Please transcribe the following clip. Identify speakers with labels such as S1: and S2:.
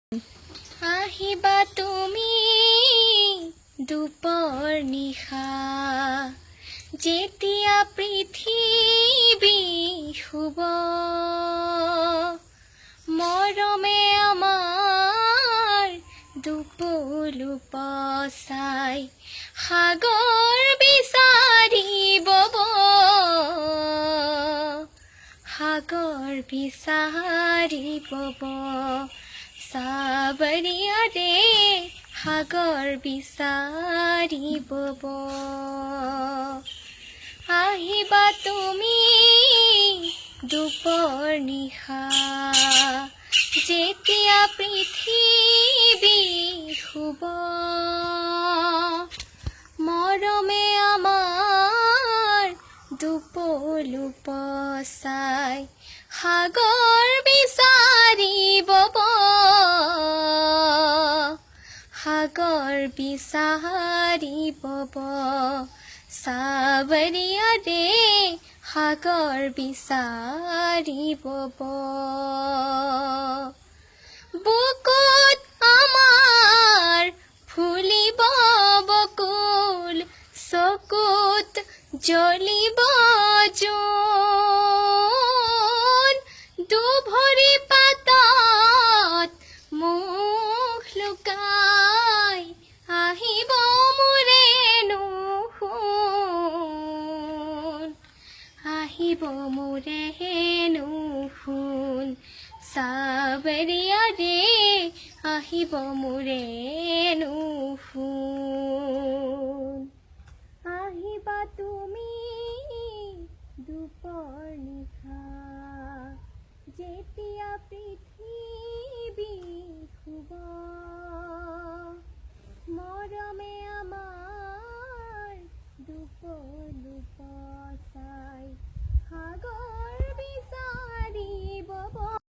S1: আহিবা তুমি দুপৰ নিশা যেতিয়া পৃথিৱী শুব মৰমে আমাৰ দুপলু পচাই সাগৰ বিচাৰি বব সাগৰ বিচাৰি বব সাৱৰিয়া ৰে সাগৰ বিচাৰি বব আহিবা তুমি দুপৰ নিশা যেতিয়া পৃথিৱী শুব মৰমে আমাৰ দুপলু পচাই সাগৰ বিচাৰি বব সাগৰ বিচাৰি বব সাৱৰিয়া ৰে সাগৰ বিচাৰি বব বুকুত আমাৰ ফুলিব বকুল চকুত জ্বলিব জোন দুভৰি পাতত মুখ লুকাই আহিব মোৰে নুশুন আহিব মোৰে নুশুন সাৱৰিয়া ৰে আহিব মোৰে নুশুন আহিবা তুমি দুপৰ নিশা যেতিয়া পৃথিৱী শুব মৰমে আমাৰ দুপলু পচাই